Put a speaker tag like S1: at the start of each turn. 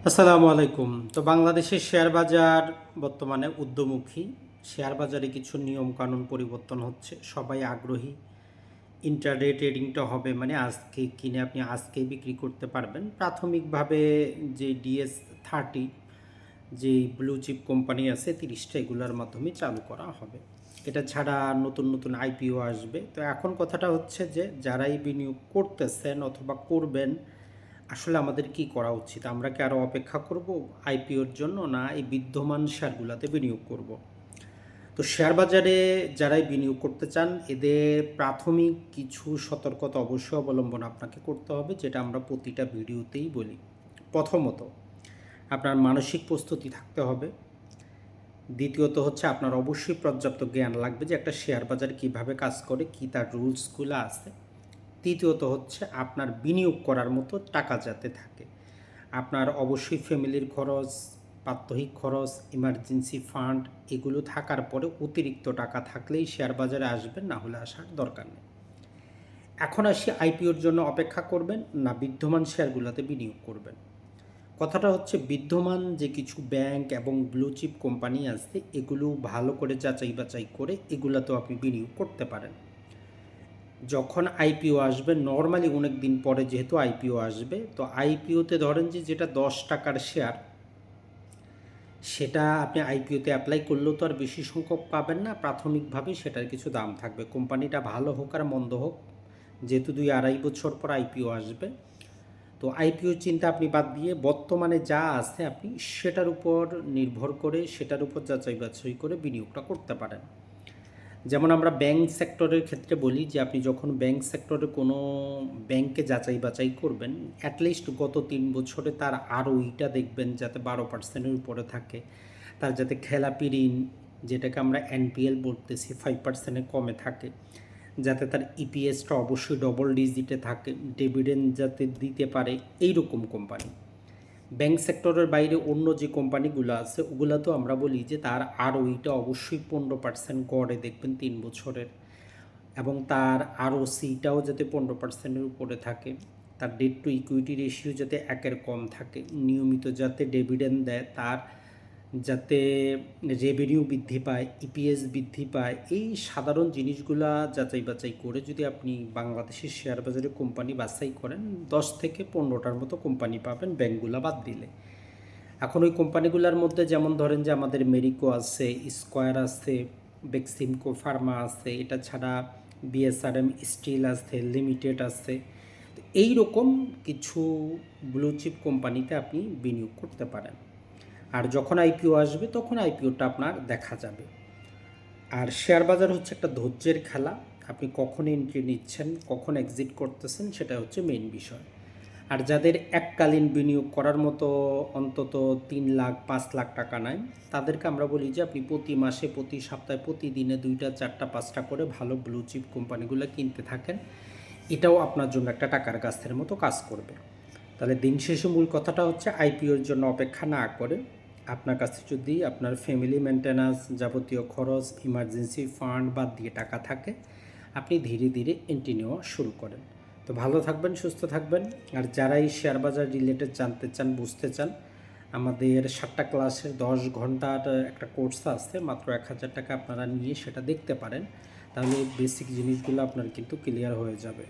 S1: আসসালামু আলাইকুম। তো বাংলাদেশের শেয়ার বাজার বর্তমানে ঊর্ধ্বমুখী। শেয়ার বাজারে কিছু নিয়ম কানুন পরিবর্তন হচ্ছে, সবাই আগ্রহী। ইন্টারডে ট্রেডিংটা হবে, মানে আজকে কিনে আপনি আজকেই বিক্রি করতে পারবেন। প্রাথমিকভাবে যে DS30 যে ব্লু চিপ কোম্পানি আছে 30টা, এগুলোর মাধ্যমে চালু করা হবে। এটা ছাড়া নতুন নতুন আইপিও আসবে। তো এখন কথাটা হচ্ছে যে যারাই বিনিয়োগ করতেছেন অথবা করবেন, আসলে আমাদের কি করা উচিত? আমরা কি আরও অপেক্ষা করব আইপিওর জন্য, না এই বিদ্যমান শেয়ারগুলোতে বিনিয়োগ করব? তো শেয়ার বাজারে যারাই বিনিয়োগ করতে চান, এদের প্রাথমিক কিছু সতর্কতা অবশ্যই অবলম্বন আপনাকে করতে হবে, যেটা আমরা প্রতিটা ভিডিওতেই বলি। প্রথমত, আপনার মানসিক প্রস্তুতি থাকতে হবে। দ্বিতীয়ত হচ্ছে আপনার অবশ্যই পর্যাপ্ত জ্ঞান লাগবে যে একটা শেয়ার বাজার কীভাবে কাজ করে, কী তার রুলসগুলো আছে। তৃতীয়ত হচ্ছে আপনার বিনিয়োগ করার মতো টাকা যাতে থাকে। আপনার অবশ্যই ফ্যামিলির খরচ, প্রাত্যহিক খরচ, ইমার্জেন্সি ফান্ড এগুলো থাকার পরে অতিরিক্ত টাকা থাকলেই শেয়ার বাজারে আসবেন, না হলে আসার দরকার নেই। এখন আসি আইপিওর জন্য অপেক্ষা করবেন না বিদ্যমান শেয়ারগুলোতে বিনিয়োগ করবেন। কথাটা হচ্ছে বিদ্যমান যে কিছু ব্যাংক এবং ব্লু চিপ কোম্পানি আছে, এগুলো ভালো করে যাচাই বাছাই করে এগুলোতেও আপনি বিনিয়োগ করতে পারেন। যখন আইপিও আসবে, নর্মালি অনেক দিন পরে যেহেতু আইপিও আসবে, তো আইপিওতে ধরেন যে যেটা 10 টাকার শেয়ার, সেটা আপনি আইপিওতে অ্যাপ্লাই করলেও তো আর বেশি সংখ্যক পাবেন না। প্রাথমিকভাবে সেটার কিছু দাম থাকবে, কোম্পানিটা ভালো হোক আর মন্দ হোক, যেহেতু 2-2.5 বছর পর আইপিও আসবে। তো আইপিও চিন্তা আপনি বাদ দিয়ে বর্তমানে যা আছে আপনি সেটার উপর নির্ভর করে, সেটার উপর যাচাই বাছাই করে বিনিয়োগটা করতে পারেন। যেমন আমরা ব্যাংক সেক্টরের ক্ষেত্রে বলি যে আপনি যখন ব্যাংক সেক্টরে কোনো ব্যাংকে যাচাই বাছাই করবেন, অ্যাটলিস্ট গত 3 বছরে তার ROE দেখবেন যাতে 12%-এর উপরে থাকে, তার যাতে খেলাপি ঋণ, যেটাকে আমরা NPL বলতেছি, 5%-এর কমে থাকে, যাতে তার ইপিএসটা অবশ্যই ডবল ডিজিটে থাকে, ডিভিডেন্ড যাতে দিতে পারে, এইরকম কোম্পানি। ব্যাংক সেক্টরের বাইরে অন্য যে কোম্পানিগুলো আছে ওগুলো তো আমরা বলি যে তার ROE অবশ্যই 15% গড়ে দেখবেন 3 বছরের, এবং তার ROCটাও যাতে 15%-এর উপরে থাকে, তার ডেট টু ইকুইটি রেশিও যাতে 1-এর কম থাকে, নিয়মিত যাতে ডিভিডেন্ড দেয়, তার যাতে রেভিনিউ বৃদ্ধি পায়, ইপিএস বৃদ্ধি পায়, এই সাধারণ জিনিসগুলা যাচাই বাছাই করে যদি আপনি বাংলাদেশের শেয়ার বাজারে কোম্পানি বাছাই করেন, 10 থেকে 15টার মতো কোম্পানি পাবেন ব্যাংকগুলো বাদ দিলে। এখন ওই কোম্পানিগুলোর মধ্যে যেমন ধরেন যে আমাদের মেরিকো আছে, স্কয়ার আছে, বেক্সিমকো ফার্মা আছে, এটা ছাড়া বিএসআরএম স্টিল আছে, লিমিটেড আছে। এই রকম কিছু ব্লু চিপ কোম্পানিতে আপনি বিনিয়োগ করতে পারেন। আর যখন আইপিও আসবে তখন আইপিওটা আপনার দেখা যাবে। আর শেয়ার বাজার হচ্ছে একটা ধৈর্যের খেলা। আপনি কখন এন্ট্রি নিচ্ছেন, কখন এক্সিট করতেছেন, সেটা হচ্ছে মেইন বিষয়। আর যাদের এককালীন বিনিয়োগ করার মতো অন্তত 3 লাখ 5 লাখ টাকা নাই, তাদেরকে আমরা বলি যে আপনি প্রতি মাসে, প্রতি সপ্তাহে, প্রতিদিনে 2টা 4টা 5টা করে ভালো ব্লু চিপ কোম্পানিগুলো কিনতে থাকেন। এটাও আপনার জন্য একটা টাকার গাছের মতো কাজ করবে। তাহলে দিন শেষে মূল কথাটা হচ্ছে আইপিওর জন্য অপেক্ষা না করে আপনার কাছে যদি আপনার ফ্যামিলি মেনটেন্যান্স, যাবতীয় খরচ, ইমার্জেন্সি ফান্ড বাদ দিয়ে টাকা থাকে, আপনি ধীরে ধীরে এন্ট্রি নেওয়া শুরু করেন। তো ভালো থাকবেন, সুস্থ থাকবেন। আর যারাই শেয়ার বাজার রিলেটেড জানতে চান, বুঝতে চান, আমাদের 7টা ক্লাসের 10 ঘন্টার একটা কোর্স আছে, মাত্র 1000 টাকা আপনারা নিয়ে সেটা দেখতে পারেন। তাহলে বেসিক জিনিসগুলো আপনার কিন্তু ক্লিয়ার হয়ে যাবে।